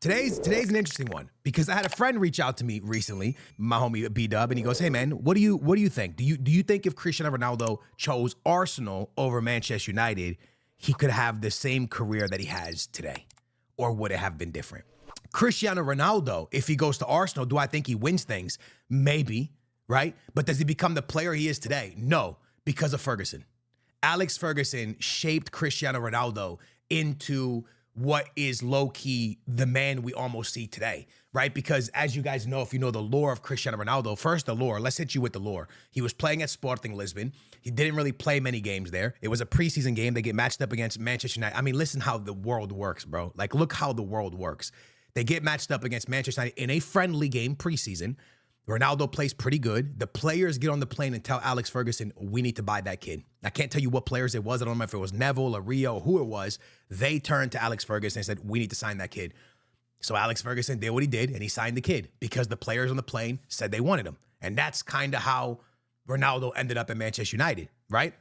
Today's an interesting one because I had a friend reach out to me recently, my homie B-Dub, and he goes, "Hey man, what do you think? Do you think if Cristiano Ronaldo chose Arsenal over Manchester United, he could have the same career that he has today, or would it have been different?" Cristiano Ronaldo, if he goes to Arsenal, do I think he wins things? Maybe, right? But does he become the player he is today? No, because of Ferguson. Alex Ferguson shaped Cristiano Ronaldo into what is low-key the man we almost see today, right? Because as you guys know, if you know the lore of Cristiano Ronaldo, first the lore, let's hit you with the lore. He was playing at Sporting Lisbon. He didn't really play many games there. It was a preseason game. They get matched up against Manchester United. I mean, listen how the world works, bro. Like, look how the world works. They get matched up against Manchester United in a friendly game preseason. Ronaldo plays pretty good. The players get on the plane and tell Alex Ferguson, we need to buy that kid. I can't tell you what players it was. I don't know if it was Neville or Rio or who it was. They turned to Alex Ferguson and said, we need to sign that kid. So Alex Ferguson did what he did, and he signed the kid because the players on the plane said they wanted him. And that's kind of how Ronaldo ended up at Manchester United, right?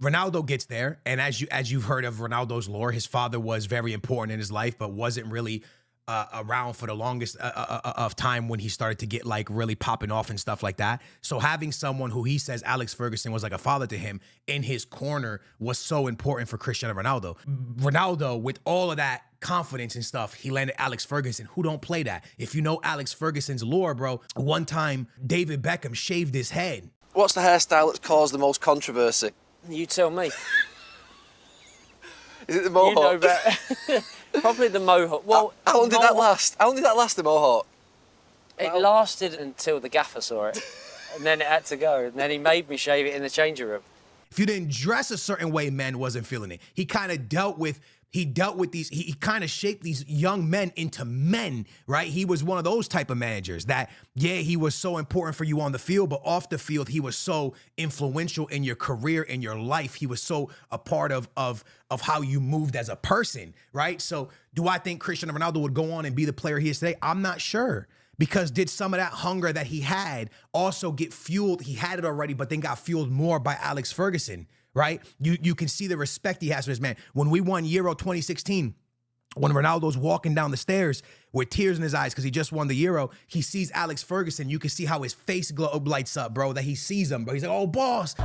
Ronaldo gets there, and as you've heard of Ronaldo's lore, his father was very important in his life, but wasn't really around for the longest of time when he started to get like really popping off and stuff like that. So having someone who he says Alex Ferguson was like a father to him in his corner was so important for Cristiano Ronaldo. Ronaldo, with all of that confidence and stuff, he landed Alex Ferguson, who don't play that. If you know Alex Ferguson's lore, bro, one time David Beckham shaved his head. What's the hairstyle that's caused the most controversy? You tell me. Is it the mohawk? You know better. Probably the mohawk. Well, how long did that last? How long did that last, the mohawk? It lasted until the gaffer saw it, and then it had to go. And then he made me shave it in the changing room. If you didn't dress a certain way, men wasn't feeling it. He kind of dealt with these, he kind of shaped these young men into men, right? He was one of those type of managers that, yeah, he was so important for you on the field, but off the field, he was so influential in your career, in your life. He was so a part of how you moved as a person, right? So do I think Cristiano Ronaldo would go on and be the player he is today? I'm not sure. Because did some of that hunger that he had also get fueled? He had it already, but then got fueled more by Alex Ferguson, right? You can see the respect he has for his man. When we won Euro 2016, when Ronaldo's walking down the stairs with tears in his eyes because he just won the Euro, he sees Alex Ferguson. You can see how his face lights up, bro, that he sees him, bro. He's like, oh, boss.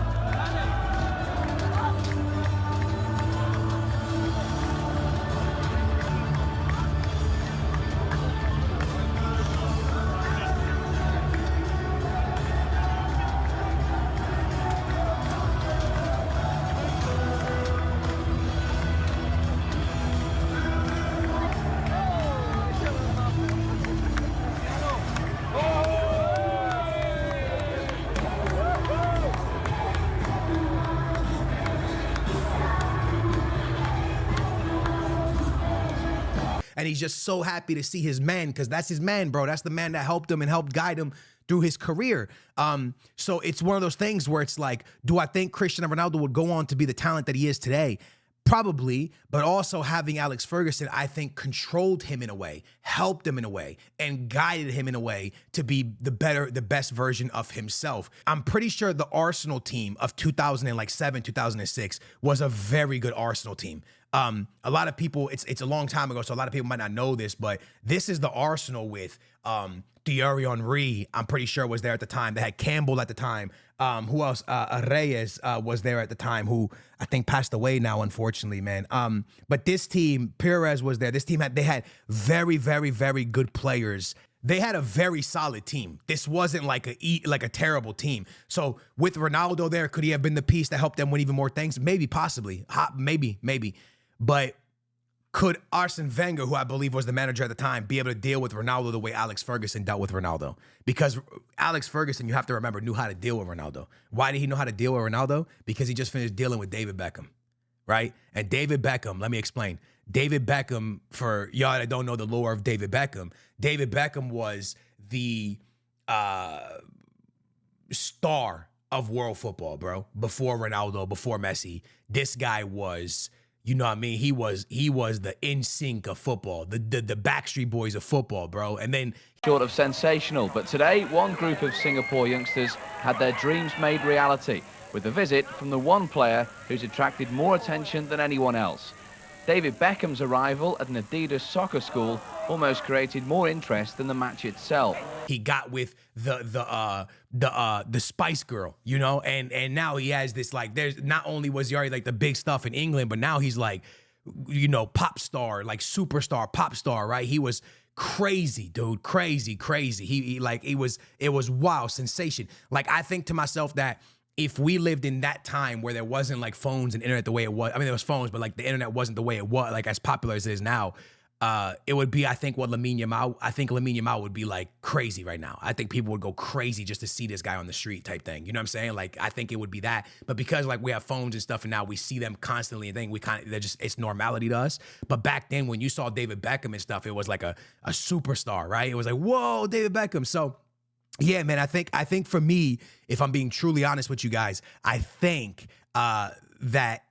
And he's just so happy to see his man because that's his man, bro. That's the man that helped him and helped guide him through his career. So it's one of those things where it's like, do I think Cristiano Ronaldo would go on to be the talent that he is today? Probably, but also having Alex Ferguson, I think, controlled him in a way, helped him in a way, and guided him in a way to be the best version of himself. I'm pretty sure the Arsenal team of 2007, 2006 was a very good Arsenal team. A lot of people, it's a long time ago, so a lot of people might not know this, but this is the Arsenal with Thierry Henry, I'm pretty sure was there at the time. They had Campbell at the time. Who else? Reyes was there at the time, who I think passed away now, unfortunately, man. But this team, Perez was there. This team they had very, very, very good players. They had a very solid team. This wasn't like a terrible team. So with Ronaldo there, could he have been the piece that helped them win even more things? Maybe, possibly. Maybe. But could Arsene Wenger, who I believe was the manager at the time, be able to deal with Ronaldo the way Alex Ferguson dealt with Ronaldo? Because Alex Ferguson, you have to remember, knew how to deal with Ronaldo. Why did he know how to deal with Ronaldo? Because he just finished dealing with David Beckham, right? And David Beckham, let me explain. David Beckham, for y'all that don't know the lore of David Beckham was the star of world football, bro. Before Ronaldo, before Messi. This guy was... You know what I mean? He was the NSYNC of football, the Backstreet Boys of football, bro. And then short of sensational, but today one group of Singapore youngsters had their dreams made reality with a visit from the one player who's attracted more attention than anyone else. David Beckham's arrival at an Adidas soccer school almost created more interest than the match itself. He got with the Spice Girl, you know, and now he has this, like, there's not only was he already like the big stuff in England, but now he's like, you know, pop star, like superstar pop star, right? He was crazy, dude, crazy. He like, it was wow, sensation. Like, I think to myself that if we lived in that time where there wasn't like phones and internet the way it was, I mean, there was phones, but like the internet wasn't the way it was, like as popular as it is now, it would be, I think, Lamine Yamal would be like crazy right now. I think people would go crazy just to see this guy on the street type thing. You know what I'm saying? Like, I think it would be that. But because like we have phones and stuff and now we see them constantly and think they're just, it's normality to us. But back then when you saw David Beckham and stuff, it was like a superstar, right? It was like, whoa, David Beckham. So yeah, man, I think for me, if I'm being truly honest with you guys, I think that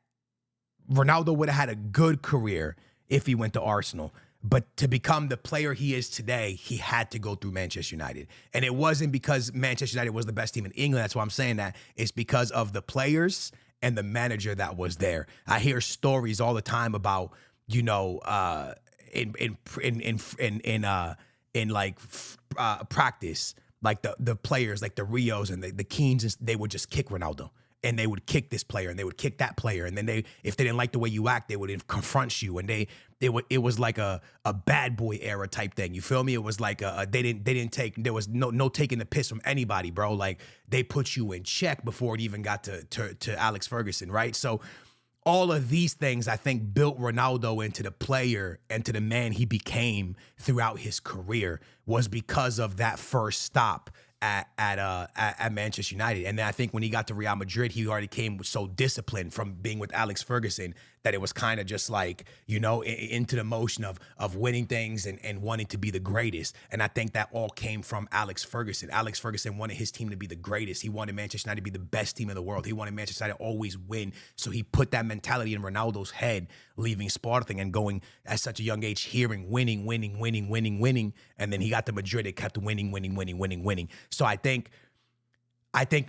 Ronaldo would have had a good career if he went to Arsenal. But to become the player he is today, he had to go through Manchester United. And it wasn't because Manchester United was the best team in England. That's why I'm saying that. It's because of the players and the manager that was there. I hear stories all the time about, you know, in practice, like the players, like the Rios and the Keanes, they would just kick Ronaldo. And they would kick this player and they would kick that player. And then if they didn't like the way you act, they would confront you. And it was like a bad boy era type thing. You feel me? It was like there was no taking the piss from anybody, bro. Like, they put you in check before it even got to Alex Ferguson, right? So all of these things, I think, built Ronaldo into the player and to the man he became throughout his career, was because of that first stop at Manchester United. And then I think when he got to Real Madrid, he already came so disciplined from being with Alex Ferguson that it was kind of just like, you know, into the motion of winning things and wanting to be the greatest. And I think that all came from Alex Ferguson. Alex Ferguson wanted his team to be the greatest. He wanted Manchester United to be the best team in the world. He wanted Manchester United to always win. So he put that mentality in Ronaldo's head, leaving Sporting and going at such a young age, hearing winning. And then he got to Madrid, it kept winning. So I think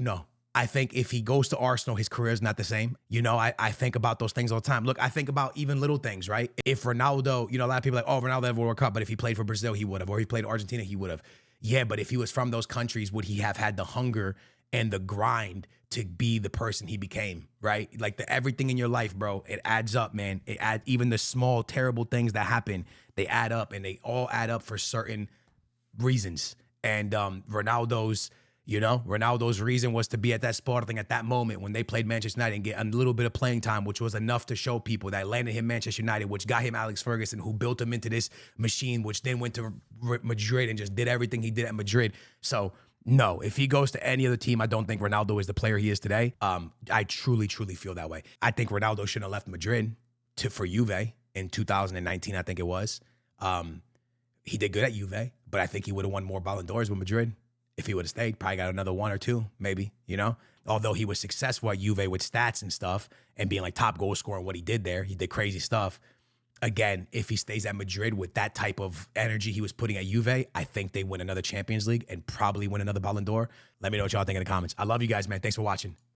no. I think if he goes to Arsenal, his career is not the same. You know, I think about those things all the time. Look, I think about even little things, right? If Ronaldo, you know, a lot of people are like, oh, Ronaldo had a World Cup, but if he played for Brazil, he would have. Or if he played Argentina, he would have. Yeah, but if he was from those countries, would he have had the hunger and the grind to be the person he became, right? Like everything in your life, bro, it adds up, man. Even the small, terrible things that happen, they add up, and they all add up for certain reasons. And Ronaldo's reason was to be at that Sporting at that moment when they played Manchester United and get a little bit of playing time, which was enough to show people that landed him Manchester United, which got him Alex Ferguson, who built him into this machine, which then went to Madrid and just did everything he did at Madrid. So no, if he goes to any other team, I don't think Ronaldo is the player he is today. I truly feel that way. I think Ronaldo shouldn't have left Madrid for Juve in 2019, I think it was. He did good at Juve, but I think he would have won more Ballon d'Ors with Madrid. If he would have stayed, probably got another one or two, maybe, you know? Although he was successful at Juve with stats and stuff and being like top goal scorer and what he did there, he did crazy stuff. Again, if he stays at Madrid with that type of energy he was putting at Juve, I think they win another Champions League and probably win another Ballon d'Or. Let me know what y'all think in the comments. I love you guys, man. Thanks for watching.